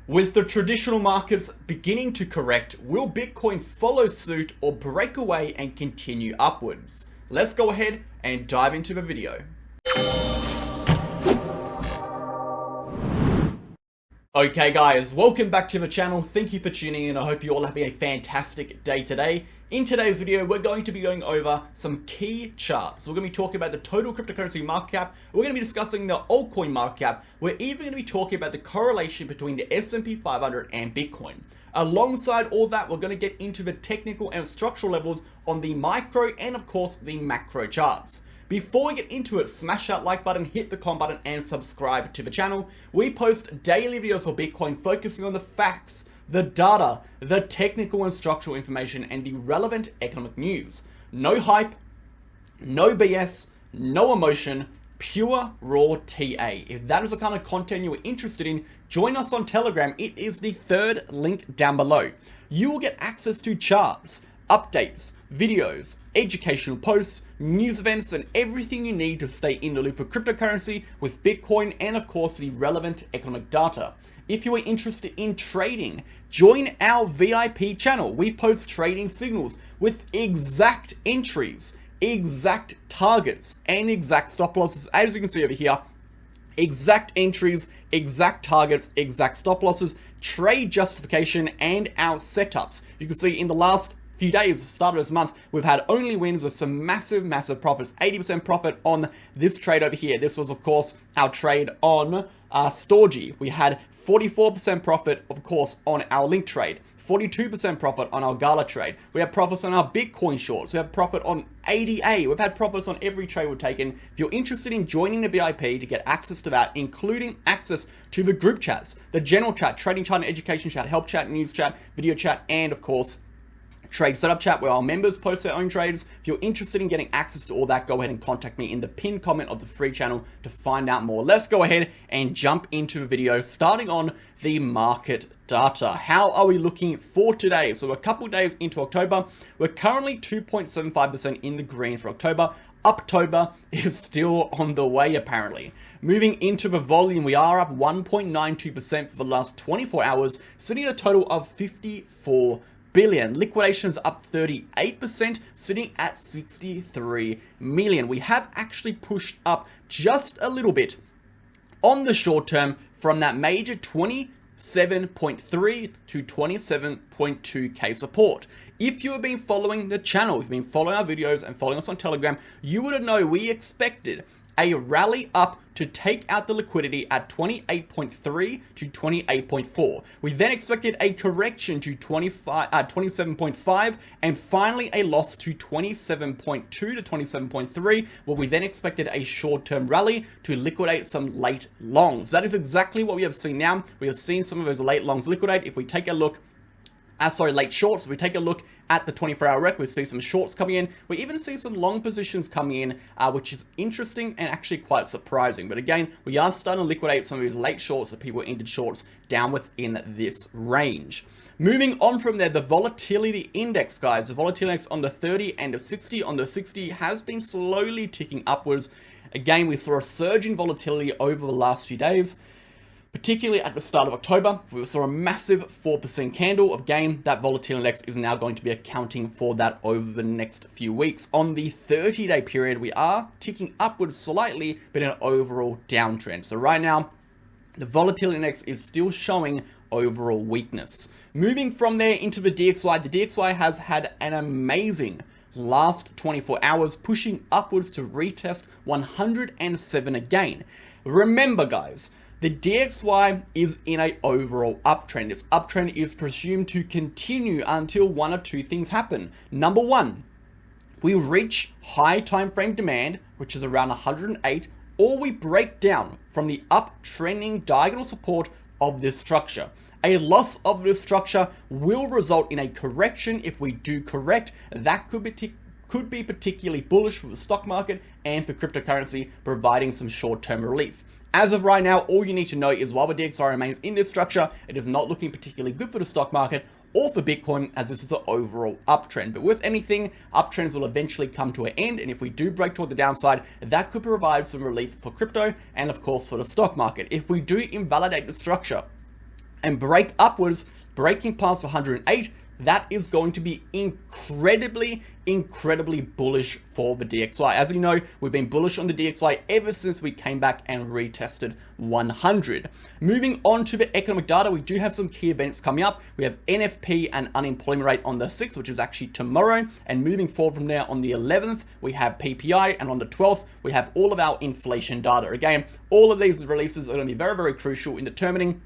With the traditional markets beginning to correct, will Bitcoin follow suit or break away and continue upwards? Let's go ahead and dive into the video. Okay guys, welcome back to the channel. Thank you for tuning in. I hope you all having a fantastic day today. In today's video, we're going to be going over some key charts. We're going to be talking about the total cryptocurrency market cap. We're going to be discussing the altcoin market cap. We're even going to be talking about the correlation between the S&P 500 and Bitcoin. Alongside all that, we're going to get into the technical and structural levels on the micro and of course the macro charts. Before we get into it, smash that like button, hit the comment button, and subscribe to the channel. We post daily videos for Bitcoin focusing on the facts, the data, the technical and structural information, and the relevant economic news. No hype, no BS, no emotion, pure raw TA. If that is the kind of content you are interested in, join us on Telegram. It is the third link down below. You will get access to charts, updates, videos, educational posts, news events, and everything you need to stay in the loop of cryptocurrency with Bitcoin and of course the relevant economic data. If you are interested in trading, join our VIP channel. We post trading signals with exact entries, exact targets, and exact stop losses. As you can see over here, exact entries, exact targets, exact stop losses, trade justification, and our setups. You can see in the last few days, start of this month, we've had only wins with some massive profits. 80% profit on this trade over here. This was, of course, our trade on DOWJ. We had 44% profit, of course, on our link trade. 42% profit on our Gala trade. We have profits on our Bitcoin shorts. We have profit on ADA. We've had profits on every trade we've taken. If you're interested in joining the VIP to get access to that, including access to the group chats, the general chat, trading chat, and education chat, help chat, news chat, video chat, and of course, trade setup chat where our members post their own trades. If you're interested in getting access to all that, go ahead and contact me in the pinned comment of the free channel to find out more. Let's go ahead and jump into the video, starting on the market data. How are we looking for today? So we're a couple days into October. We're currently 2.75% in the green for October. October is still on the way apparently. Moving into the volume, we are up 1.92% for the last 24 hours, sitting at a total of 54 billion. Liquidations up 38%, sitting at 63 million. We have actually pushed up just a little bit on the short term from that major 27.3 to 27.2k support. If you have been following the channel, if you've been following our videos and following us on Telegram, you would have known we expected a rally up to take out the liquidity at 28.3 to 28.4. We then expected a correction to 27.5 and finally a loss to 27.2 to 27.3, where we then expected a short-term rally to liquidate some late longs. That is exactly what we have seen now. We have seen some of those late longs liquidate. If we take a look late shorts. We take a look at the 24-hour rec. We see some shorts coming in. We even see some long positions coming in, which is interesting and actually quite surprising. But again, we are starting to liquidate some of these late shorts that people entered shorts down within this range. Moving on from there, the volatility index, guys. The volatility index on the 30 and the 60. On the 60 has been slowly ticking upwards. Again, we saw a surge in volatility over the last few days. Particularly at the start of October, we saw a massive 4% candle. Again, that volatility index is now going to be accounting for that over the next few weeks. On the 30-day period, we are ticking upwards slightly, but in an overall downtrend. So right now, the volatility index is still showing overall weakness. Moving from there into the DXY, the DXY has had an amazing last 24 hours, pushing upwards to retest 107 again. Remember, guys, the DXY is in an overall uptrend. This uptrend is presumed to continue until one or two things happen. Number one, we reach high time frame demand, which is around 108, or we break down from the uptrending diagonal support of this structure. A loss of this structure will result in a correction. If we do correct, that could be particularly bullish for the stock market and for cryptocurrency, providing some short-term relief. As of right now, all you need to know is while the DXY remains in this structure, it is not looking particularly good for the stock market or for Bitcoin, as this is an overall uptrend. But with anything, uptrends will eventually come to an end, and if we do break toward the downside, that could provide some relief for crypto and of course for the stock market. If we do invalidate the structure and break upwards, breaking past 108, that is going to be incredibly bullish for the DXY. As you know, we've been bullish on the DXY ever since we came back and retested 100. Moving on to the economic data, we do have some key events coming up. We have NFP and unemployment rate on the 6th, which is actually tomorrow. And moving forward from there, on the 11th, we have PPI, and on the 12th, we have all of our inflation data. Again, all of these releases are going to be very crucial in determining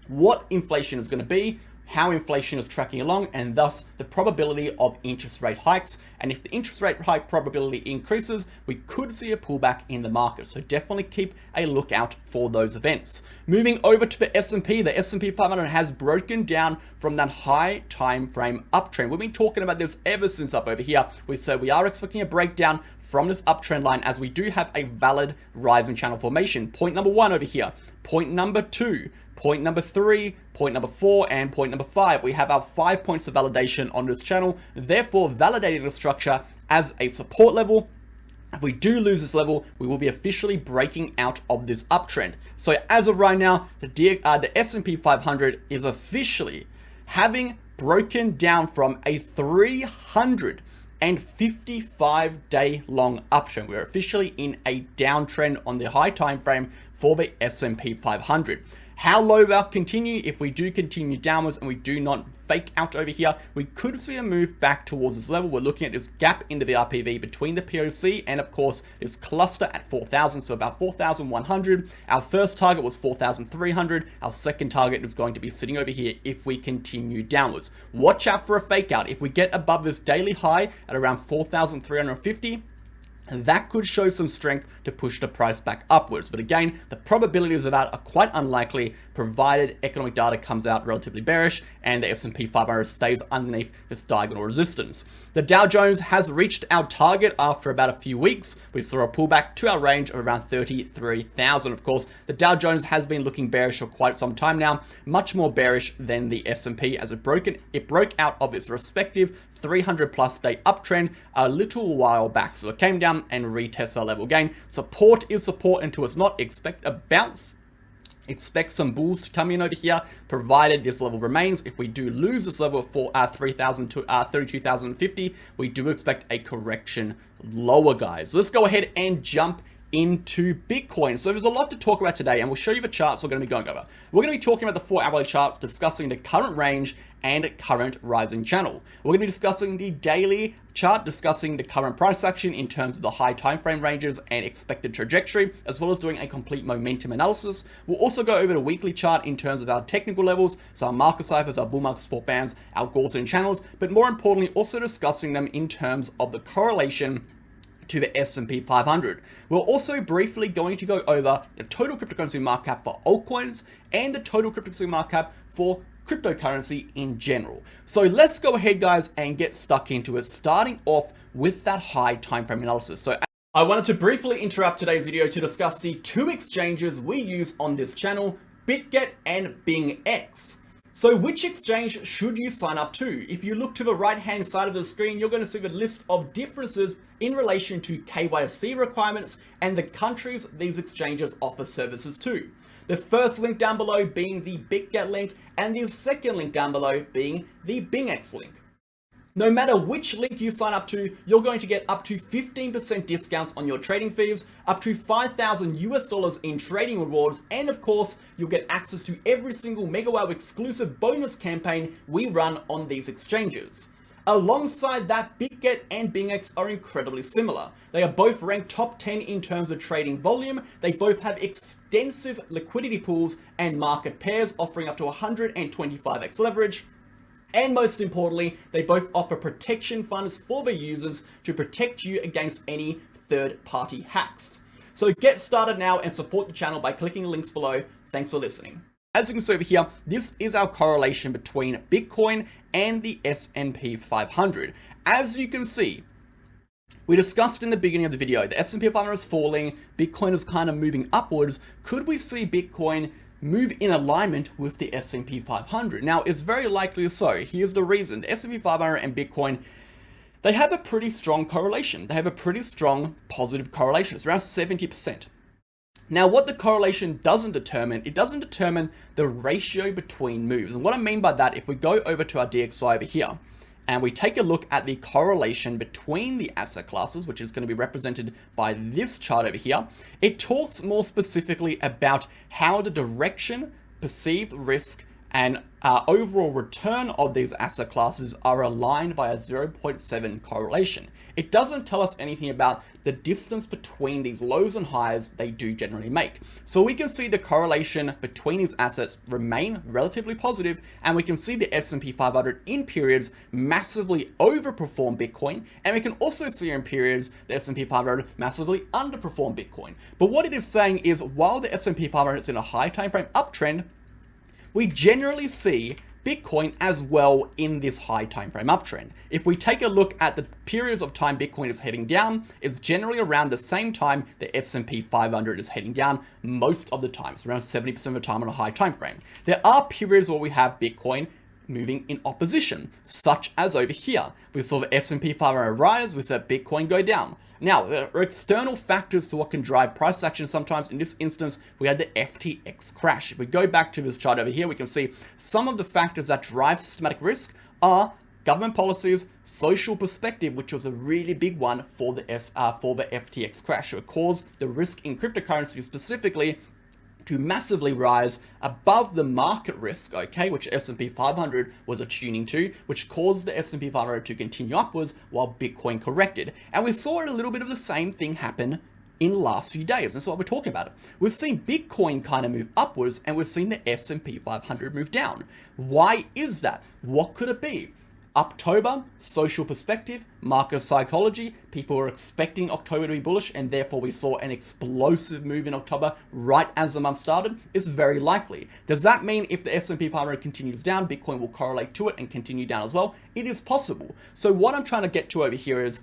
what inflation is going to be, how inflation is tracking along, and thus the probability of interest rate hikes. And if the interest rate hike probability increases, we could see a pullback in the market. So definitely keep a lookout for those events. Moving over to the S&P 500 has broken down from that high time frame uptrend. We've been talking about this ever since up over here. We said we are expecting a breakdown from this uptrend line, as we do have a valid rising channel formation. Point number 1 over here, point number 2, point number 3, point number 4, and point number 5. We have our 5 points of validation on this channel, therefore validating the structure as a support level. If we do lose this level, we will be officially breaking out of this uptrend. So as of right now, the S&P 500 is officially having broken down from a 355-day long uptrend. We're officially in a downtrend on the high time frame for the S&P 500. How low they'll continue? If we do continue downwards and we do not fake out over here, we could see a move back towards this level. We're looking at this gap into the RPV between the POC and of course this cluster at 4,000, so about 4,100. Our first target was 4,300. Our second target is going to be sitting over here if we continue downwards. Watch out for a fake out. If we get above this daily high at around 4,350, and that could show some strength to push the price back upwards. But again, the probabilities of that are quite unlikely, provided economic data comes out relatively bearish and the S&P 500 stays underneath this diagonal resistance. The Dow Jones has reached our target after about a few weeks. We saw a pullback to our range of around 33,000. Of course, the Dow Jones has been looking bearish for quite some time now, much more bearish than the S&P, as it broke out of its respective 300 plus day uptrend a little while back. So it came down and retested our level again. Support is support until it's not. Expect a bounce. Expect some bulls to come in over here, provided this level remains. If we do lose this level for 3,000 to 32,050, we do expect a correction lower, guys. Let's go ahead and jump into Bitcoin. So there's a lot to talk about today, and we'll show you the charts we're going to be going over. We're going to be talking about the 4-hourly charts, discussing the current range and current rising channel. We're going to be discussing the daily chart, discussing the current price action in terms of the high time frame ranges and expected trajectory, as well as doing a complete momentum analysis. We'll also go over the weekly chart in terms of our technical levels, so our market ciphers, our bull market support bands, our Gaussian channels, but more importantly, also discussing them in terms of the correlation to the S&P 500. We're also briefly going to go over the total cryptocurrency market cap for altcoins and the total cryptocurrency market cap for cryptocurrency in general. So let's go ahead, guys, and get stuck into it, starting off with that high time frame analysis. So I wanted to briefly interrupt today's video to discuss the 2 exchanges we use on this channel, Bitget and BingX. So which exchange should you sign up to? If you look to the right hand side of the screen, you're going to see the list of differences in relation to KYC requirements and the countries these exchanges offer services to. The first link down below being the Bitget link, and the second link down below being the BingX link. No matter which link you sign up to, you're going to get up to 15% discounts on your trading fees, up to $5,000 in trading rewards, and of course, you'll get access to every single MegaWhale exclusive bonus campaign we run on these exchanges. Alongside that, Bitget and BingX are incredibly similar. They are both ranked top 10 in terms of trading volume. They both have extensive liquidity pools and market pairs offering up to 125x leverage. And most importantly, they both offer protection funds for their users to protect you against any third-party hacks. So get started now and support the channel by clicking the links below. Thanks for listening. As you can see over here, this is our correlation between Bitcoin and the S&P 500. As you can see, we discussed in the beginning of the video, the S&P 500 is falling, Bitcoin is kind of moving upwards. Could we see Bitcoin move in alignment with the S&P 500? Now, it's very likely so. Here's the reason. The S&P 500 and Bitcoin, they have a pretty strong correlation. They have a pretty strong positive correlation. It's around 70%. Now, what the correlation doesn't determine, it doesn't determine the ratio between moves. And what I mean by that, if we go over to our DXY over here, and we take a look at the correlation between the asset classes, which is going to be represented by this chart over here, it talks more specifically about how the direction, perceived risk, and overall return of these asset classes are aligned by a 0.7 correlation. It doesn't tell us anything about the distance between these lows and highs they do generally make. So we can see the correlation between these assets remain relatively positive, and we can see the S&P 500 in periods massively overperform Bitcoin, and we can also see in periods the S&P 500 massively underperform Bitcoin. But what it is saying is, while the S&P 500 is in a high time frame uptrend, we generally see Bitcoin as well in this high time frame uptrend. If we take a look at the periods of time Bitcoin is heading down, it's generally around the same time the S&P 500 is heading down most of the time. It's around 70% of the time on a high time frame. There are periods where we have Bitcoin moving in opposition, such as over here. We saw the S&P 500 rise, we saw Bitcoin go down. Now, there are external factors to what can drive price action sometimes. In this instance, we had the FTX crash. If we go back to this chart over here, we can see some of the factors that drive systematic risk are government policies, social perspective, which was a really big one for the FTX crash. It caused the risk in cryptocurrency specifically to massively rise above the market risk, okay, which S&P 500 was attuning to, which caused the S&P 500 to continue upwards while Bitcoin corrected. And we saw a little bit of the same thing happen in the last few days. That's what we're talking about. We've seen Bitcoin kind of move upwards, and we've seen the S&P 500 move down. Why is that? What could it be? October, social perspective, market psychology, people were expecting October to be bullish, and therefore we saw an explosive move in October right as the month started. It's very likely. Does that mean if the S&P 500 continues down, Bitcoin will correlate to it and continue down as well? It is possible. So what I'm trying to get to over here is,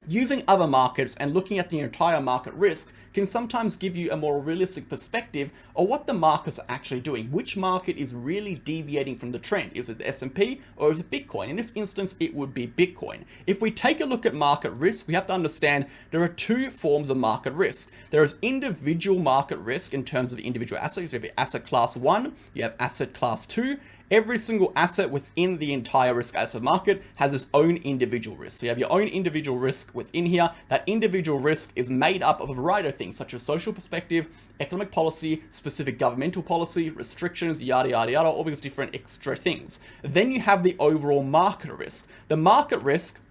using other markets and looking at the entire market risk can sometimes give you a more realistic perspective of what the markets are actually doing. Which market is really deviating from the trend? Is it the S&P or is it Bitcoin? In this instance, it would be Bitcoin. If we take a look at market risk, we have to understand there are two forms of market risk. There is individual market risk in terms of individual assets. You have asset class 1, you have asset class 2. Every single asset within the entire risk asset market has its own individual risk. So you have your own individual risk within here. That individual risk is made up of a variety of things, such as social perspective, economic policy, specific governmental policy, restrictions, yada, yada, yada, all these different extra things. Then you have the overall market risk. The market risk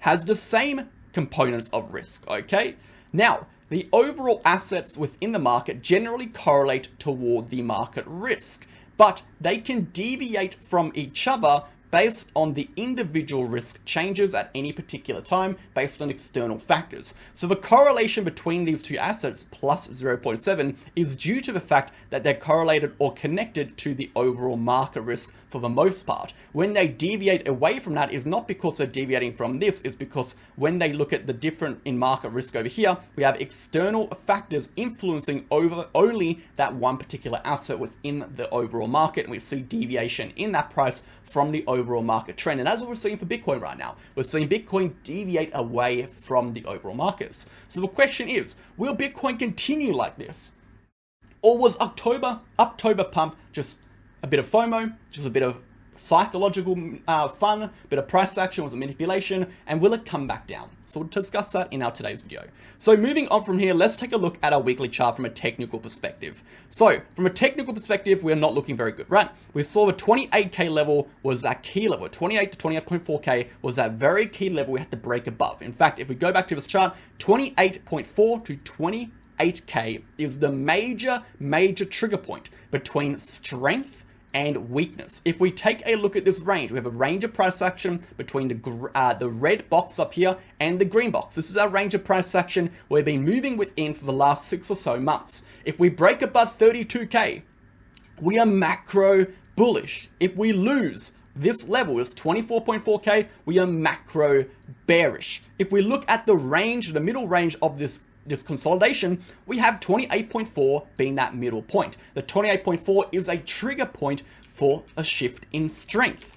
has the same components of risk, okay? Now, the overall assets within the market generally correlate toward the market risk, but they can deviate from each other based on the individual risk changes at any particular time based on external factors. So the correlation between these two assets plus 0.7 is due to the fact that they're correlated or connected to the overall market risk for the most part. When they deviate away from that is not because they're deviating from this, it's because when they look at the different in market risk over here, we have external factors influencing over only that one particular asset within the overall market, and we see deviation in that price from the overall market trend. And that's what we're seeing for Bitcoin right now. We're seeing Bitcoin deviate away from the overall markets. So the question is, will Bitcoin continue like this? Or was October pump just a bit of FOMO, just a bit of psychological fun, a bit of price action, was a manipulation, and will it come back down? So we'll discuss that in our today's video. So moving on from here, let's take a look at our weekly chart from a technical perspective. So from a technical perspective, we're not looking very good, right? We saw the 28K level was that key level. 28 to 28.4K was that very key level we had to break above. In fact, if we go back to this chart, 28.4 to 28K is the major trigger point between strength and weakness. If we take a look at this range, we have a range of price action between the red box up here and the green box. This is our range of price action we've been moving within for the last 6 or so months. If we break above 32K, we are macro bullish. If we lose this level, is 24.4K, we are macro bearish. If we look at the range, the middle range of this consolidation, we have 28.4 being that middle point. The 28.4 is a trigger point for a shift in strength.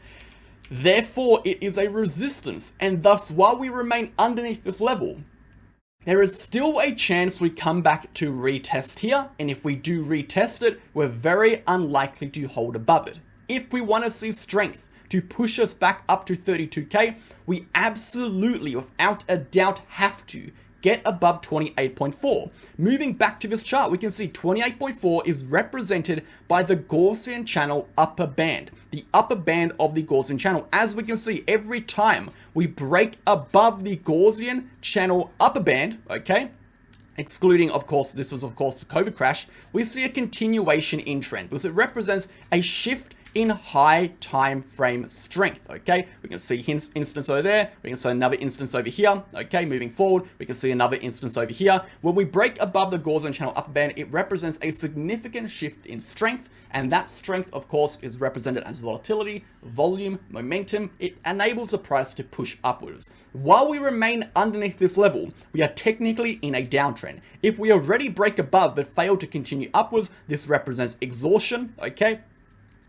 Therefore, it is a resistance, and thus, while we remain underneath this level, there is still a chance we come back to retest here, and if we do retest it, we're very unlikely to hold above it. If we want to see strength to push us back up to 32k, we absolutely, without a doubt, have to get above 28.4. Moving back to this chart, we can see 28.4 is represented by the Gaussian channel upper band. The upper band of the Gaussian channel. As we can see, every time we break above the Gaussian channel upper band, okay, excluding, of course, this was, of course, the COVID crash, we see a continuation in trend because it represents a shift in high time frame strength, okay? We can see instance over there, we can see another instance over here, okay? Moving forward, we can see another instance over here. When we break above the Gaussian channel upper band, it represents a significant shift in strength, and that strength, of course, is represented as volatility, volume, momentum. It enables the price to push upwards. While we remain underneath this level, we are technically in a downtrend. If we already break above but fail to continue upwards, this represents exhaustion, okay?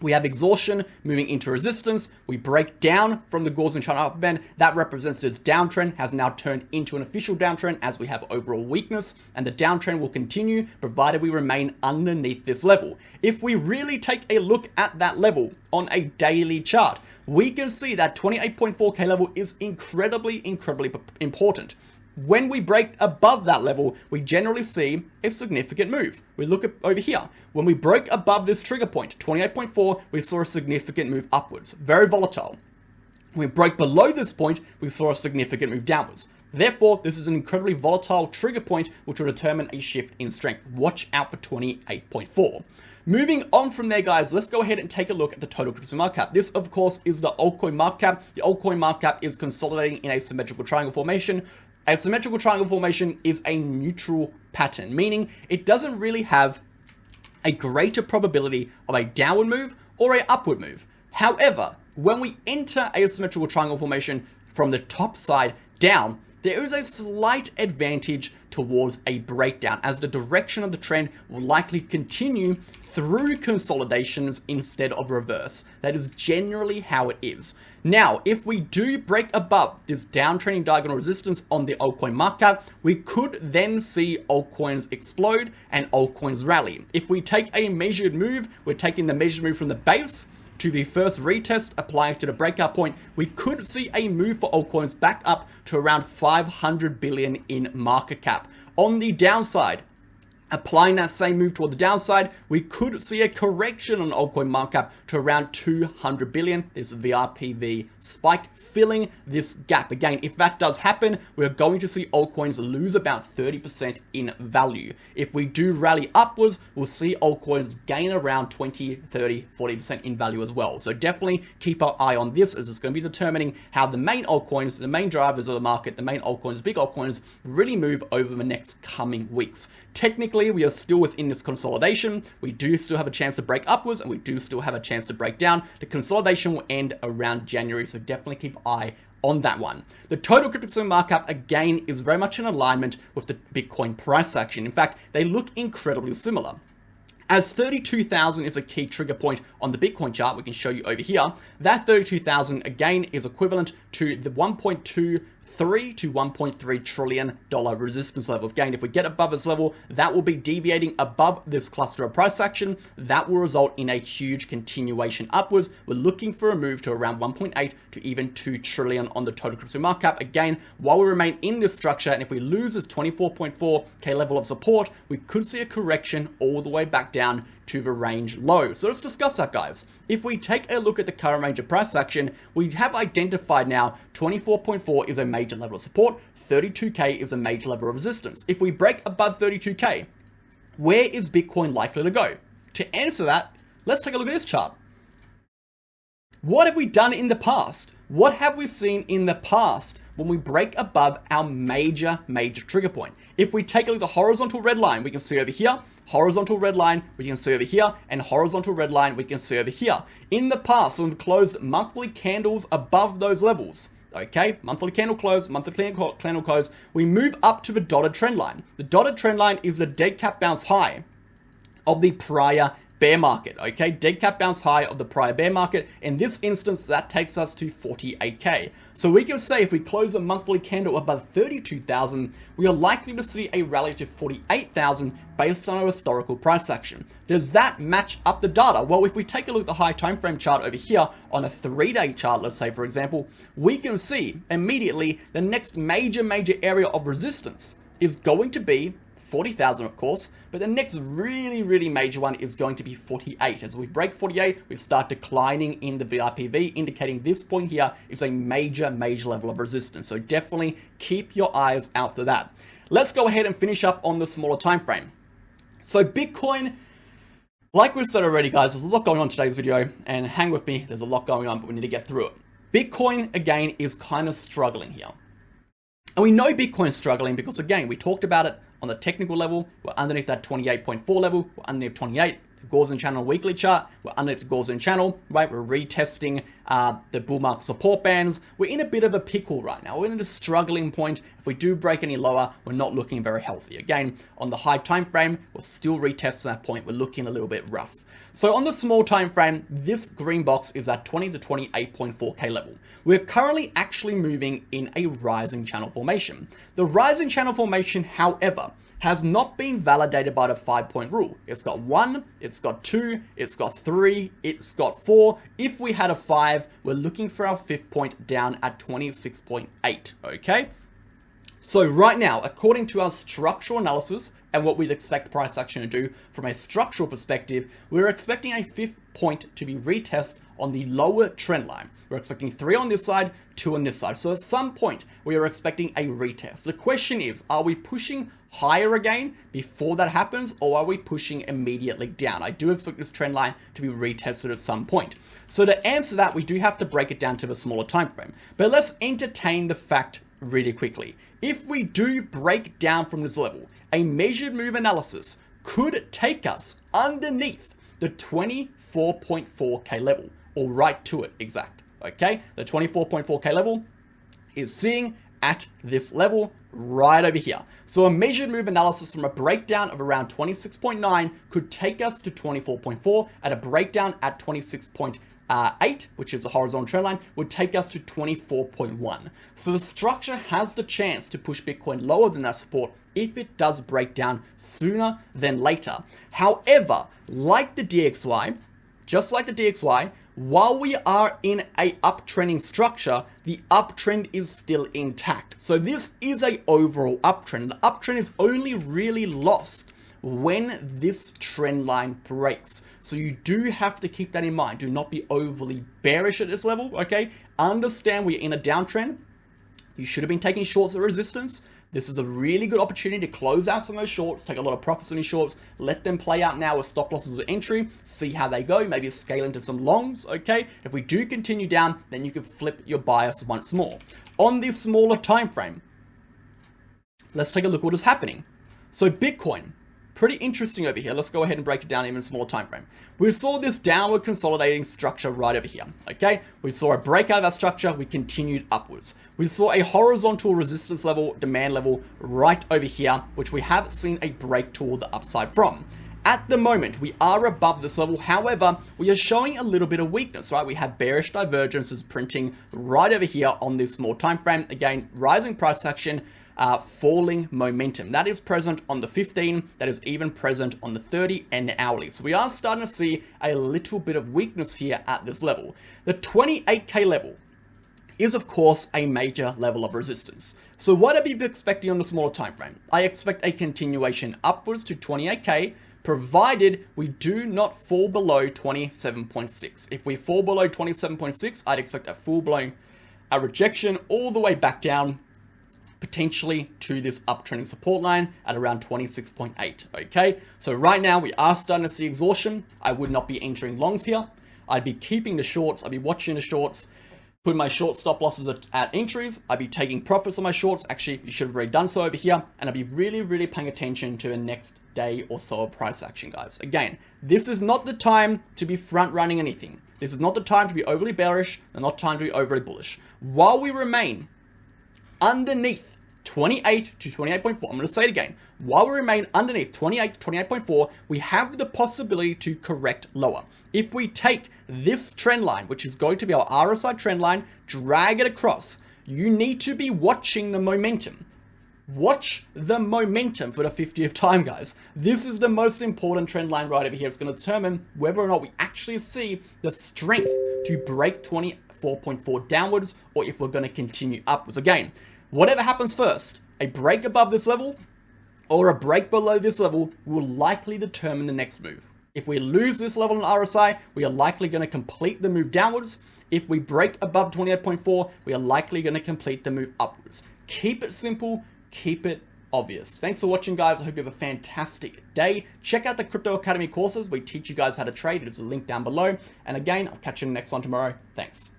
We have exhaustion moving into resistance. We break down from the Gaussian channel upper band. That represents this downtrend has now turned into an official downtrend as we have overall weakness, and the downtrend will continue provided we remain underneath this level. If we really take a look at that level on a daily chart, we can see that 28.4k level is incredibly important. When we break above that level, we generally see a significant move. We look at over here. When we broke above this trigger point, 28.4, we saw a significant move upwards. Very volatile. When we broke below this point, we saw a significant move downwards. Therefore, this is an incredibly volatile trigger point, which will determine a shift in strength. Watch out for 28.4. Moving on from there, guys, let's go ahead and take a look at the total crypto market cap. This, of course, is the altcoin market cap. The altcoin market cap is consolidating in a symmetrical triangle formation. A symmetrical triangle formation is a neutral pattern, meaning it doesn't really have a greater probability of a downward move or a upward move. However, when we enter a symmetrical triangle formation from the top side down, there is a slight advantage towards a breakdown, as the direction of the trend will likely continue through consolidations instead of reverse. That is generally how it is. Now, if we do break above this downtrending diagonal resistance on the altcoin market cap, we could then see altcoins explode and altcoins rally. If we take a measured move, we're taking the measured move from the base to the first retest, applying to the breakout point, we could see a move for altcoins back up to around 500 billion in market cap. On the downside, applying that same move toward the downside, we could see a correction on altcoin market cap to around 200 billion. This VRPV spike filling this gap. Again, if that does happen, we're going to see altcoins lose about 30% in value. If we do rally upwards, we'll see altcoins gain around 20, 30, 40% in value as well. So definitely keep our eye on this, as it's going to be determining how the main altcoins, the main drivers of the market, the main altcoins, big altcoins, really move over the next coming weeks. Technically, we are still within this consolidation. We do still have a chance to break upwards, and we do still have a chance to break down. The consolidation will end around January, so definitely keep an eye on that one. The total crypto market cap, again, is very much in alignment with the Bitcoin price action. In fact, they look incredibly similar. As 32,000 is a key trigger point on the Bitcoin chart, we can show you over here, that 32,000 again is equivalent to the 1.23 to $1.3 trillion resistance level. Again, if we get above this level, that will be deviating above this cluster of price action. That will result in a huge continuation upwards. We're looking for a move to around 1.8 to even 2 trillion on the total crypto market cap. Again, while we remain in this structure, and if we lose this 24.4k level of support, we could see a correction all the way back down to the range low. So let's discuss that, guys. If we take a look at the current range of price action, we have identified now 24.4 is a major level of support, 32k is a major level of resistance. If we break above 32k, where is Bitcoin likely to go? To answer that, let's take a look at this chart. What have we done in the past? What have we seen in the past when we break above our major trigger point? If we take a look at the horizontal red line, we can see over here, horizontal red line, we can see over here, and horizontal red line, we can see over here. In the past, when we've closed monthly candles above those levels, okay, monthly candle close, we move up to the dotted trend line. The dotted trend line is the dead cat bounce high of the prior bear market, okay? Dead cat bounce high of the prior bear market. In this instance, that takes us to 48K. So we can say if we close a monthly candle above 32,000, we are likely to see a rally to 48,000 based on our historical price action. Does that match up the data? Well, if we take a look at the high time frame chart over here on a 3-day chart, let's say, for example, we can see immediately the next major area of resistance is going to be 40,000, of course, but the next really major one is going to be 48. As we break 48, we start declining in the VRPV, indicating this point here is a major level of resistance. So definitely keep your eyes out for that. Let's go ahead and finish up on the smaller time frame. So Bitcoin, like we've said already, guys, there's a lot going on in today's video, and hang with me, there's a lot going on, but we need to get through it. Bitcoin, again, is kind of struggling here. And we know Bitcoin's struggling because, again, we talked about it on the technical level. We're underneath that 28.4 level. We're underneath 28. The Gaussian channel weekly chart. We're underneath the Gaussian channel, right? We're retesting the bull market support bands. We're in a bit of a pickle right now. We're in a struggling point. If we do break any lower, we're not looking very healthy. Again, on the high time frame, we're still retesting that point. We're looking a little bit rough. So on the small time frame, this green box is at 20 to 28.4K level. We're currently actually moving in a rising channel formation. The rising channel formation, however, has not been validated by the 5-point rule. It's got 1, it's got 2, it's got 3, it's got 4. If we had a 5, we're looking for our 5th point down at 26.8, okay? So right now, according to our structural analysis and what we'd expect price action to do from a structural perspective, we're expecting a 5th point to be retest on the lower trend line. We're expecting 3 on this side, 2 on this side. So at some point, we are expecting a retest. The question is, are we pushing higher again before that happens, or are we pushing immediately down? I do expect this trend line to be retested at some point. So to answer that, we do have to break it down to the smaller time frame. But let's entertain the fact really quickly. If we do break down from this level, a measured move analysis could take us underneath the 24.4K level, or right to it exact, okay? The 24.4K level is sitting at this level right over here. So a measured move analysis from a breakdown of around 26.9 could take us to 24.4, at a breakdown at 26.8, which is a horizontal trend line, would take us to 24.1. So the structure has the chance to push Bitcoin lower than that support if it does break down sooner than later. However, like the DXY, just like the DXY, while we are in a uptrending structure, the uptrend is still intact. So this is a overall uptrend. The uptrend is only really lost when this trend line breaks. So you do have to keep that in mind. Do not be overly bearish at this level, okay? Understand we're in a downtrend. You should have been taking shorts at resistance. This is a really good opportunity to close out some of those shorts, take a lot of profits on these shorts, let them play out now with stop losses at entry, see how they go, maybe scale into some longs, okay? If we do continue down, then you can flip your bias once more. On this smaller time frame, let's take a look at what is happening. So Bitcoin, pretty interesting over here. Let's go ahead and break it down even smaller time frame. We saw this downward consolidating structure right over here, okay? We saw a breakout of our structure, we continued upwards. We saw a horizontal resistance level, demand level right over here, which we have seen a break toward the upside from. At the moment, we are above this level. However, we are showing a little bit of weakness, right? We have bearish divergences printing right over here on this small time frame. Again, rising price action, falling momentum. That is present on the 15, that is even present on the 30 and the hourly. So we are starting to see a little bit of weakness here at this level. The 28K level is of course a major level of resistance. So what are you expecting on the smaller time frame? I expect a continuation upwards to 28K, provided we do not fall below 27.6. If we fall below 27.6, I'd expect a full-blown rejection all the way back down, potentially to this uptrending support line at around 26.8, okay? So right now we are starting to see exhaustion. I would not be entering longs here. I'd be keeping the shorts. I'd be watching the shorts, putting my short stop losses at entries. I'd be taking profits on my shorts. Actually, you should have already done so over here. And I'd be really paying attention to the next day or so of price action, guys. Again, this is not the time to be front running anything. This is not the time to be overly bearish and not time to be overly bullish. While we remain underneath 28 to 28.4. I'm going to say it again. While we remain underneath 28 to 28.4, we have the possibility to correct lower. If we take this trend line, which is going to be our RSI trend line, drag it across, you need to be watching the momentum. Watch the momentum for the 50th time, guys. This is the most important trend line right over here. It's going to determine whether or not we actually see the strength to break 24.4 downwards, or if we're going to continue upwards. Again, whatever happens first, a break above this level or a break below this level will likely determine the next move. If we lose this level in RSI, we are likely going to complete the move downwards. If we break above 28.4, we are likely going to complete the move upwards. Keep it simple. Keep it obvious. Thanks for watching, guys. I hope you have a fantastic day. Check out the Crypto Academy courses. We teach you guys how to trade. There's a link down below. And again, I'll catch you in the next one tomorrow. Thanks.